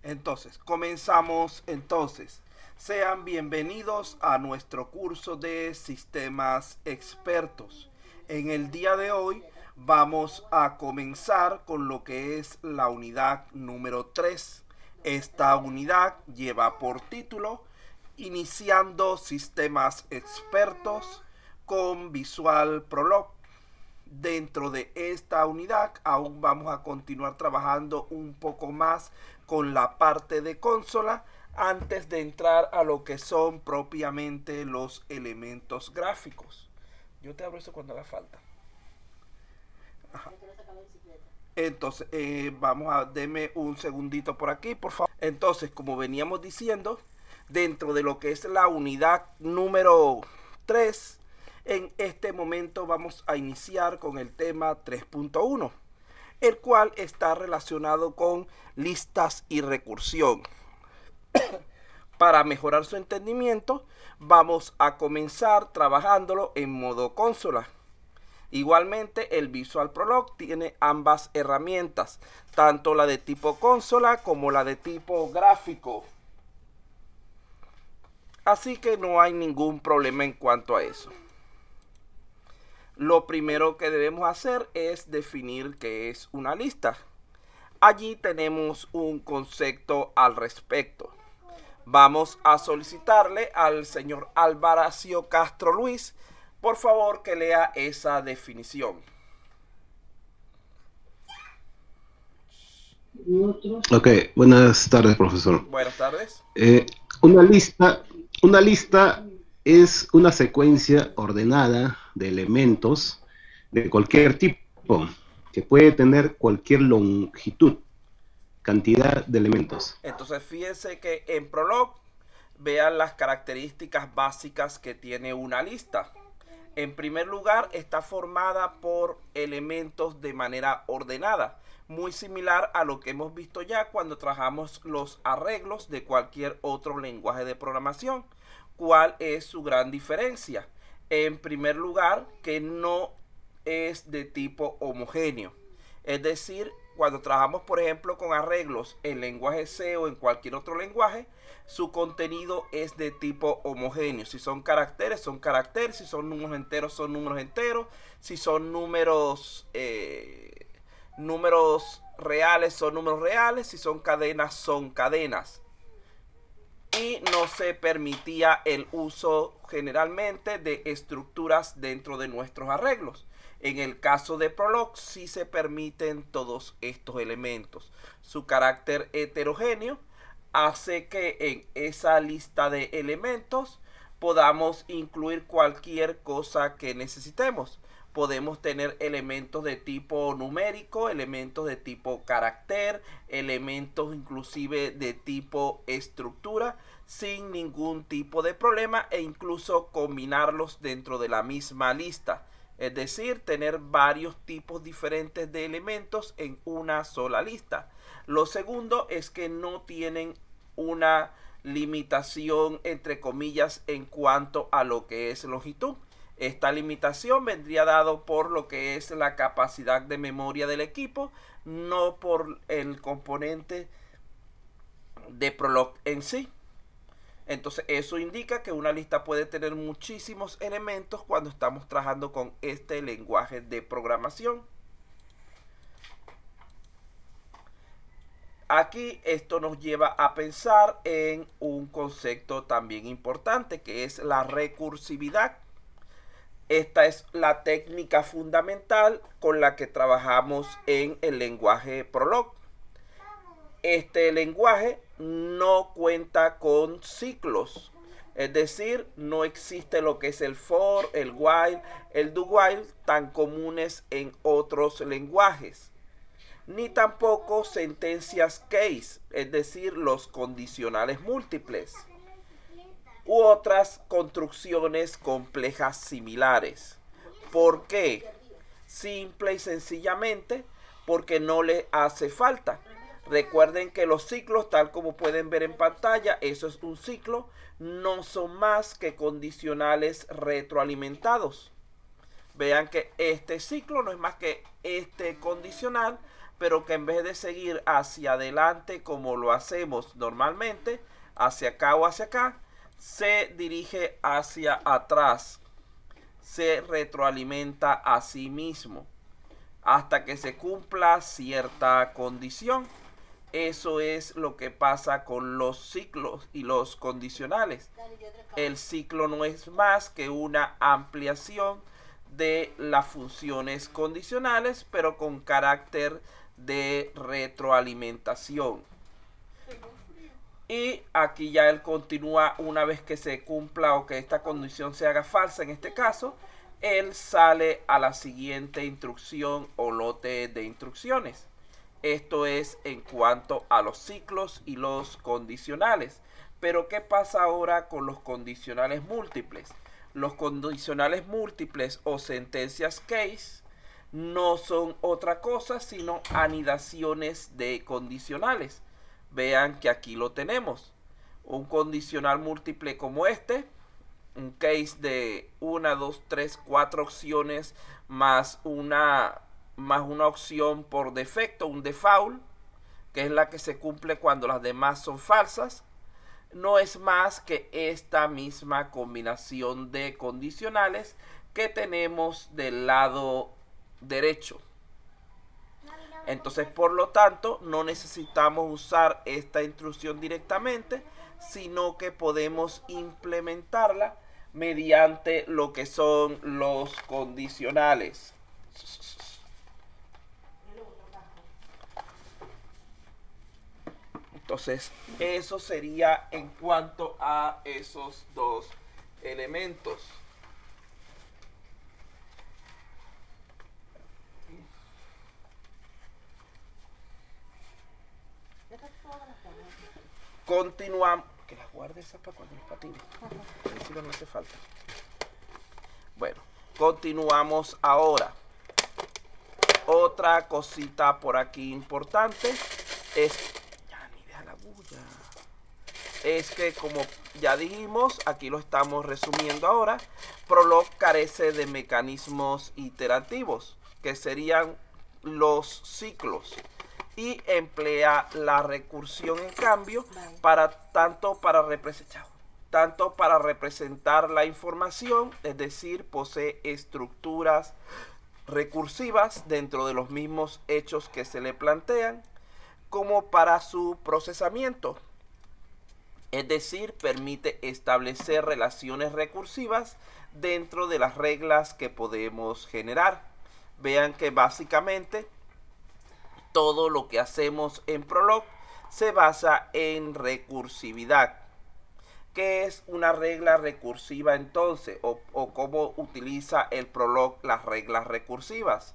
Entonces, comenzamos entonces. Sean bienvenidos a nuestro curso de sistemas expertos. En el día de hoy vamos a comenzar con lo que es la unidad número 3. Esta unidad lleva por título Iniciando sistemas expertos con Visual Prolog. Dentro de esta unidad aún vamos a continuar trabajando un poco más con la parte de consola antes de entrar a lo que son propiamente los elementos gráficos. Yo te abro eso cuando haga falta. Ajá. Entonces, deme un segundito por aquí, por favor. Entonces, como veníamos diciendo, dentro de lo que es la unidad número 3, en este momento vamos a iniciar con el tema 3.1, el cual está relacionado con listas y recursión. Para mejorar su entendimiento, vamos a comenzar trabajándolo en modo consola. Igualmente, el Visual Prolog tiene ambas herramientas, tanto la de tipo consola como la de tipo gráfico. Así que no hay ningún problema en cuanto a eso. Lo primero que debemos hacer es definir qué es una lista. Allí tenemos un concepto al respecto. Vamos a solicitarle al señor Alvaracio Castro Luis, por favor, que lea esa definición. Ok, buenas tardes, profesor. Buenas tardes. Una lista, una lista es una secuencia ordenada de elementos de cualquier tipo, que puede tener cualquier longitud, cantidad de elementos. Entonces, fíjense que en Prolog vean las características básicas que tiene una lista. En primer lugar, está formada por elementos de manera ordenada, muy similar a lo que hemos visto ya cuando trabajamos los arreglos de cualquier otro lenguaje de programación. ¿Cuál es su gran diferencia? En primer lugar, que no es de tipo homogéneo. Es decir, cuando trabajamos, por ejemplo, con arreglos en lenguaje C o en cualquier otro lenguaje, su contenido es de tipo homogéneo. Si son caracteres, son caracteres. Si son números enteros, son números enteros. Si son números reales, son números reales. Si son cadenas, son cadenas. Y no se permitía el uso generalmente de estructuras dentro de nuestros arreglos. En el caso de Prolog sí se permiten todos estos elementos. Su carácter heterogéneo hace que en esa lista de elementos podamos incluir cualquier cosa que necesitemos. Podemos tener elementos de tipo numérico, elementos de tipo carácter, elementos inclusive de tipo estructura, sin ningún tipo de problema, e incluso combinarlos dentro de la misma lista. Es decir, tener varios tipos diferentes de elementos en una sola lista. Lo segundo es que no tienen una limitación, entre comillas, en cuanto a lo que es longitud. Esta limitación vendría dado por lo que es la capacidad de memoria del equipo, no por el componente de Prolog en sí. Entonces eso indica que una lista puede tener muchísimos elementos cuando estamos trabajando con este lenguaje de programación. Aquí esto nos lleva a pensar en un concepto también importante, que es la recursividad. Esta es la técnica fundamental con la que trabajamos en el lenguaje Prolog. Este lenguaje no cuenta con ciclos, es decir, no existe lo que es el for, el while, el do while tan comunes en otros lenguajes, ni tampoco sentencias case, es decir, los condicionales múltiples u otras construcciones complejas similares. ¿Por qué? Simple y sencillamente porque no le hace falta. Recuerden que los ciclos, tal como pueden ver en pantalla, eso es un ciclo, no son más que condicionales retroalimentados. Vean que este ciclo no es más que este condicional pero que en vez de seguir hacia adelante como lo hacemos normalmente, hacia acá o hacia acá, se dirige hacia atrás, se retroalimenta a sí mismo hasta que se cumpla cierta condición. Eso es lo que pasa con los ciclos y los condicionales. El ciclo no es más que una ampliación de las funciones condicionales, pero con carácter de retroalimentación. Y aquí ya él continúa una vez que se cumpla o que esta condición se haga falsa en este caso, él sale a la siguiente instrucción o lote de instrucciones. Esto es en cuanto a los ciclos y los condicionales. Pero ¿qué pasa ahora con los condicionales múltiples? Los condicionales múltiples o sentencias case no son otra cosa sino anidaciones de condicionales. Vean que aquí lo tenemos. Un condicional múltiple como este, un case de 1, 2, 3, 4 opciones más una opción por defecto, un default, que es la que se cumple cuando las demás son falsas, no es más que esta misma combinación de condicionales que tenemos del lado derecho. Entonces, por lo tanto, no necesitamos usar esta instrucción directamente, sino que podemos implementarla mediante lo que son los condicionales. Entonces, eso sería en cuanto a esos dos elementos. Continuamos. Que las guarde esas para cuando los patines. Encima no hace falta. Bueno, continuamos ahora. Otra cosita por aquí importante es. Ya, ni deja la bulla. Es que, como ya dijimos, aquí lo estamos resumiendo ahora. Prolog carece de mecanismos iterativos, que serían los ciclos. Y emplea la recursión en cambio tanto para representar la información, es decir, posee estructuras recursivas dentro de los mismos hechos que se le plantean, como para su procesamiento, es decir, permite establecer relaciones recursivas dentro de las reglas que podemos generar. Vean que básicamente todo lo que hacemos en Prolog se basa en recursividad. ¿Qué es una regla recursiva entonces? ¿O cómo utiliza el Prolog las reglas recursivas?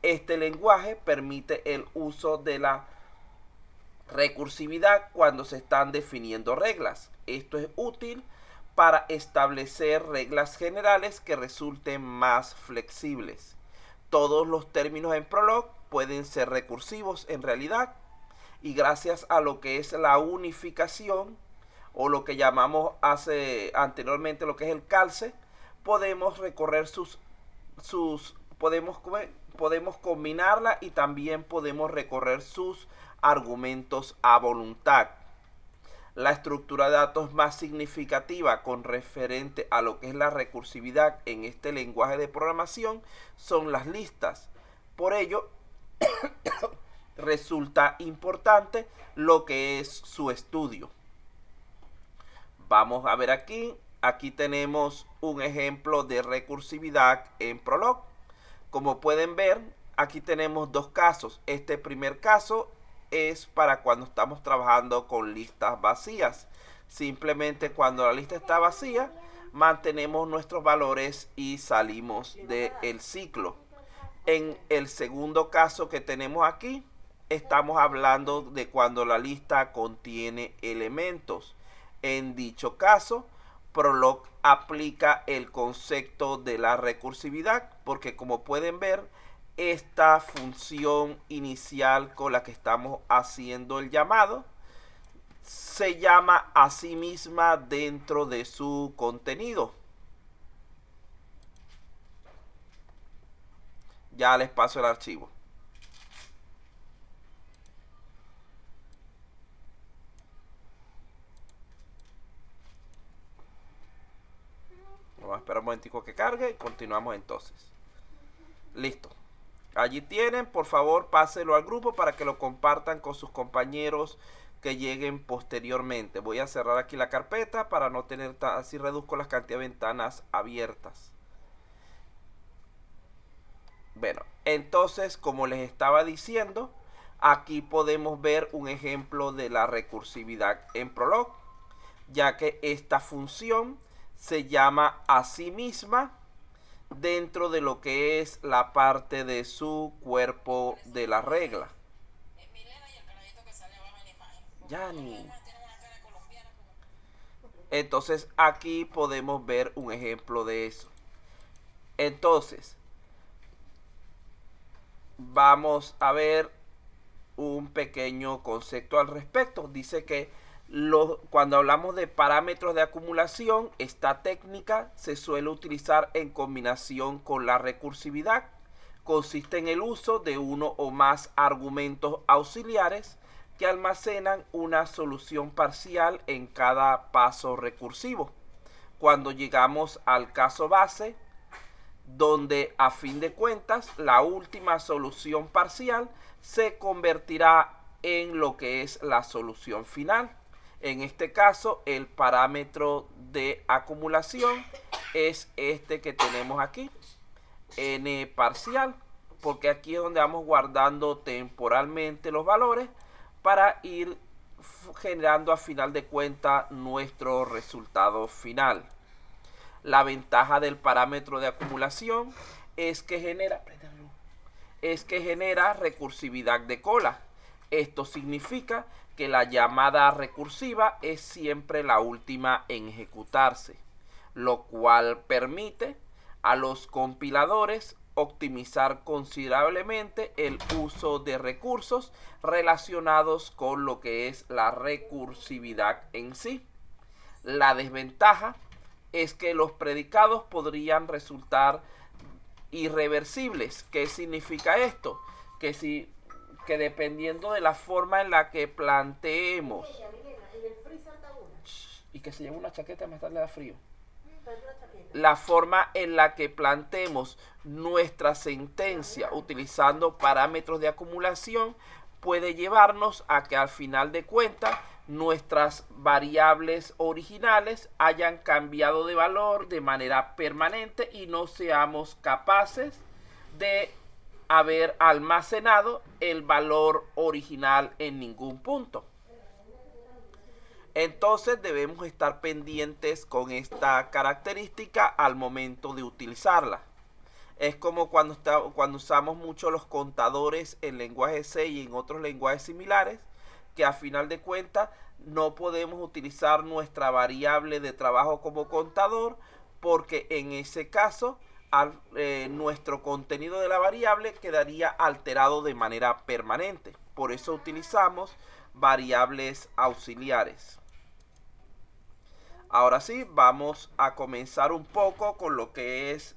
Este lenguaje permite el uso de la recursividad cuando se están definiendo reglas. Esto es útil para establecer reglas generales que resulten más flexibles. Todos los términos en Prolog pueden ser recursivos en realidad, y gracias a lo que es la unificación o lo que llamamos anteriormente lo que es el calce, podemos recorrer podemos combinarla y también podemos recorrer sus argumentos a voluntad. La estructura de datos más significativa con referente a lo que es la recursividad en este lenguaje de programación son las listas. Por ello, resulta importante lo que es su estudio. Vamos a ver aquí. Aquí tenemos un ejemplo de recursividad en Prolog. Como pueden ver, aquí tenemos dos casos. Este primer caso es para cuando estamos trabajando con listas vacías. Simplemente cuando la lista está vacía, mantenemos nuestros valores y salimos del ciclo. En el segundo caso que tenemos aquí, estamos hablando de cuando la lista contiene elementos. En dicho caso, Prolog aplica el concepto de la recursividad, porque como pueden ver, esta función inicial con la que estamos haciendo el llamado se llama a sí misma dentro de su contenido. Ya les paso el archivo. espera un momentico que cargue y continuamos entonces. Listo. Allí tienen, por favor, páselo al grupo para que lo compartan con sus compañeros que lleguen posteriormente. Voy a cerrar aquí la carpeta para no tener, así reduzco las cantidad de ventanas abiertas. Bueno, entonces, como les estaba diciendo, aquí podemos ver un ejemplo de la recursividad en Prolog, ya que esta función se llama a sí misma dentro de lo que es la parte de su cuerpo de la regla. Yani. Entonces aquí podemos ver un ejemplo de eso. Entonces, vamos a ver un pequeño concepto al respecto. Dice que cuando hablamos de parámetros de acumulación, esta técnica se suele utilizar en combinación con la recursividad. Consiste en el uso de uno o más argumentos auxiliares que almacenan una solución parcial en cada paso recursivo. Cuando llegamos al caso base, donde a fin de cuentas la última solución parcial se convertirá en lo que es la solución final. En este caso, el parámetro de acumulación es este que tenemos aquí, n parcial, porque aquí es donde vamos guardando temporalmente los valores para ir generando a final de cuentas nuestro resultado final. La ventaja del parámetro de acumulación es que genera recursividad de cola. Esto significa que la llamada recursiva es siempre la última en ejecutarse, lo cual permite a los compiladores optimizar considerablemente el uso de recursos relacionados con lo que es la recursividad en sí. La desventaja es que los predicados podrían resultar irreversibles. ¿Qué significa esto? Que dependiendo de la forma en la que planteemos, y que se lleve una chaqueta más tarde da frío, la forma en la que planteemos nuestra sentencia utilizando parámetros de acumulación puede llevarnos a que al final de cuentas nuestras variables originales hayan cambiado de valor de manera permanente y no seamos capaces de haber almacenado el valor original en ningún punto. Entonces debemos estar pendientes con esta característica al momento de utilizarla. Es como cuando usamos mucho los contadores en lenguaje C y en otros lenguajes similares, que a final de cuentas no podemos utilizar nuestra variable de trabajo como contador, porque en ese caso nuestro contenido de la variable quedaría alterado de manera permanente. Por eso utilizamos variables auxiliares. Ahora sí, vamos a comenzar un poco con lo que es